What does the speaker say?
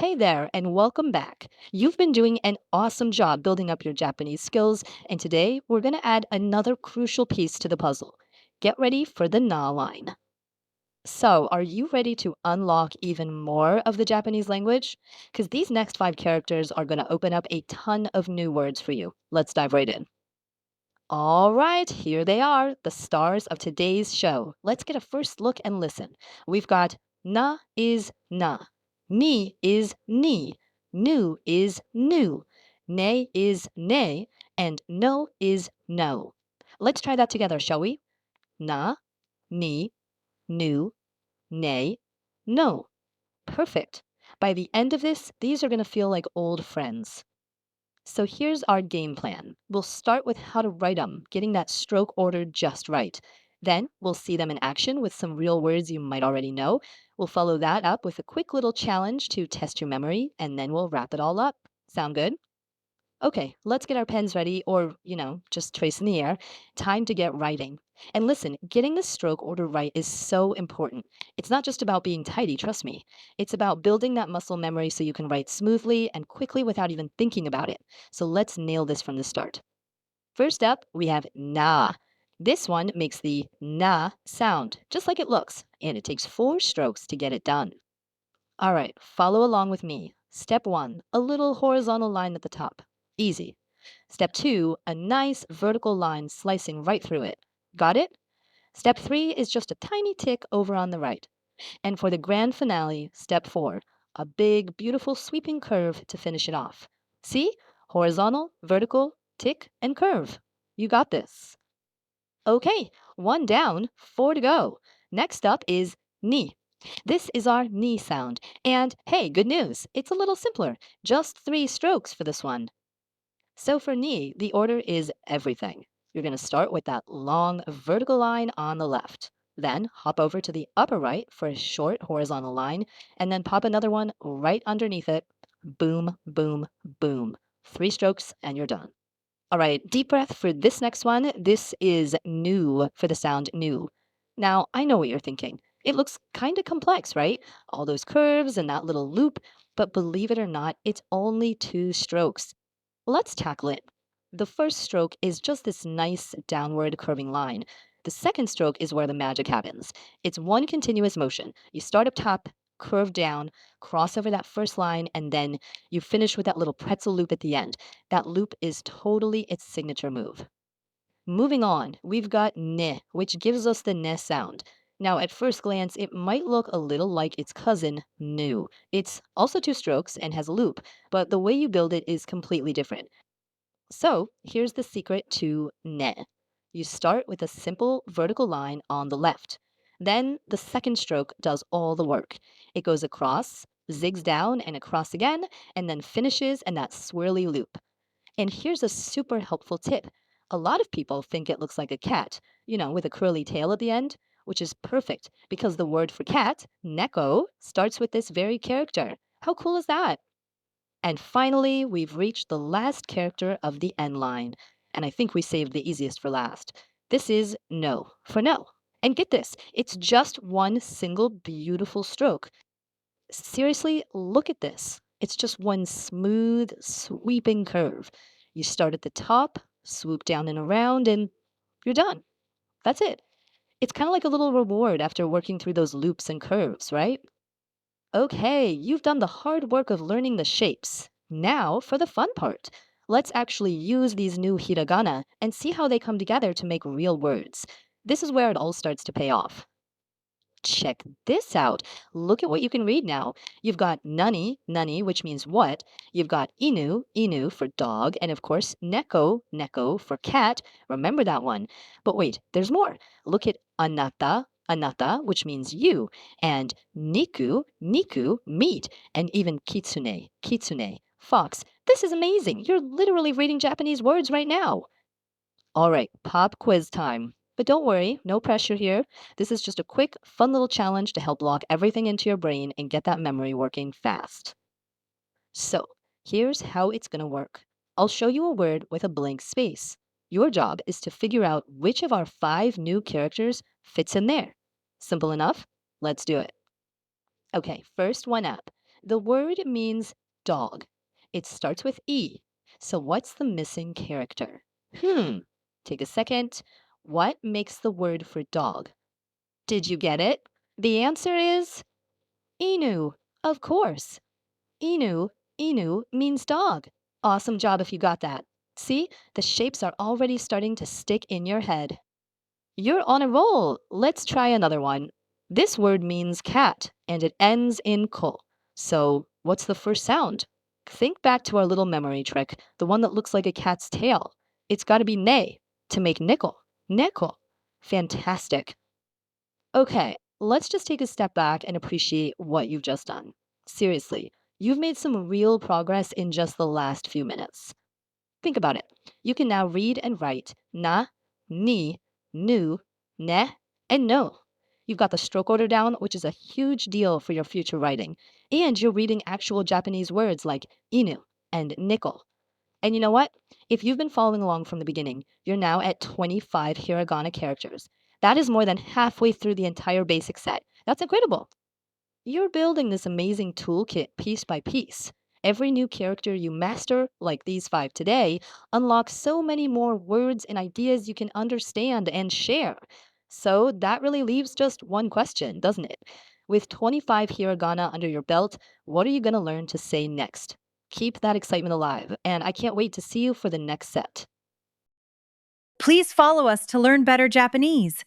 Hey there, and welcome back. You've been doing an awesome job building up your Japanese skills, and today we're going to add another crucial piece to the puzzle. Get ready for the na line. So, are you ready to unlock even more of the Japanese language? Because these next five characters are going to open up a ton of new words for you. Let's dive right in. All right, here they are, the stars of today's show. Let's get a first look and listen. We've got na is na, ni is ni, nu is nu, ne is ne, and no is no. Let's try that together, shall we? Na, ni, nu, ne, no. Perfect. By the end of this, these are going to feel like old friends. So here's our game plan. We'll start with how to write them, getting that stroke order just right. Then we'll see them in action with some real words you might already know. We'll follow that up with a quick little challenge to test your memory, and then we'll wrap it all up. Sound good? Okay, let's get our pens ready, or, just trace in the air. Time to get writing. And listen, getting the stroke order right is so important. It's not just about being tidy, trust me. It's about building that muscle memory so you can write smoothly and quickly without even thinking about it. So let's nail this from the start. First up, we have na. This one makes the na sound, just like it looks, and it takes 4 strokes to get it done. All right, follow along with me. Step 1, a little horizontal line at the top. Easy. Step 2, a nice vertical line slicing right through it. Got it? Step 3 is just a tiny tick over on the right. And for the grand finale, step 4, a big, beautiful sweeping curve to finish it off. See? Horizontal, vertical, tick, and curve. You got this. Okay, 1 down, 4 to go. Next up is ni. This is our ni sound. And hey, good news, it's a little simpler. Just 3 strokes for this one. So for ni, the order is everything. You're going to start with that long vertical line on the left. Then hop over to the upper right for a short horizontal line, and then pop another one right underneath it. Boom, boom, boom. 3 strokes, and you're done. All right, deep breath for this next one. This is new for the sound new. Now, I know what you're thinking. It looks kind of complex, right? All those curves and that little loop. But believe it or not, it's only 2 strokes. Let's tackle it. The first stroke is just this nice downward curving line. The second stroke is where the magic happens. It's one continuous motion. You start up top, curve down, cross over that first line, and then you finish with that little pretzel loop at the end. That loop is totally its signature move. Moving on, we've got ne, which gives us the ne sound. Now, at first glance, it might look a little like its cousin, nu. It's also 2 strokes and has a loop, but the way you build it is completely different. So here's the secret to ne. You start with a simple vertical line on the left. Then the second stroke does all the work. It goes across, zigs down and across again, and then finishes in that swirly loop. And here's a super helpful tip. A lot of people think it looks like a cat, with a curly tail at the end, which is perfect because the word for cat, neko, starts with this very character. How cool is that? And finally, we've reached the last character of the N line. And I think we saved the easiest for last. This is no for no. And get this, it's just one single beautiful stroke. Seriously, look at this. It's just one smooth, sweeping curve. You start at the top, swoop down and around, and you're done. That's it. It's kind of like a little reward after working through those loops and curves, right? Okay, you've done the hard work of learning the shapes. Now for the fun part. Let's actually use these new hiragana and see how they come together to make real words. This is where it all starts to pay off. Check this out. Look at what you can read now. You've got nani, nani, which means what. You've got inu, inu for dog, and of course neko, neko for cat. Remember that one. But wait, there's more. Look at anata, anata, which means you, and niku, niku, meat, and even kitsune, kitsune, fox. This is amazing. You're literally reading Japanese words right now. All right, pop quiz time. But don't worry, no pressure here. This is just a quick, fun little challenge to help lock everything into your brain and get that memory working fast. So, here's how it's going to work. I'll show you a word with a blank space. Your job is to figure out which of our 5 new characters fits in there. Simple enough? Let's do it. Okay, first one up. The word means dog. It starts with E. So what's the missing character? Take a second. What makes the word for dog? Did you get it? The answer is Inu. Of course. Inu, Inu means dog. Awesome job if you got that. See, the shapes are already starting to stick in your head. You're on a roll. Let's try another one. This word means cat and it ends in ko. So, what's the first sound? Think back to our little memory trick, the one that looks like a cat's tail. It's got to be ne to make nickel. Nickel. Fantastic. Okay, let's just take a step back and appreciate what you've just done. Seriously, you've made some real progress in just the last few minutes. Think about it. You can now read and write na, ni, nu, ne, and no. You've got the stroke order down, which is a huge deal for your future writing. And you're reading actual Japanese words like inu and nickel. And you know what? If you've been following along from the beginning, you're now at 25 hiragana characters. That is more than halfway through the entire basic set. That's incredible. You're building this amazing toolkit piece by piece. Every new character you master, like these five today, unlocks so many more words and ideas you can understand and share. So that really leaves just one question, doesn't it? With 25 hiragana under your belt, what are you going to learn to say next? Keep that excitement alive, and I can't wait to see you for the next set. Please follow us to learn better Japanese.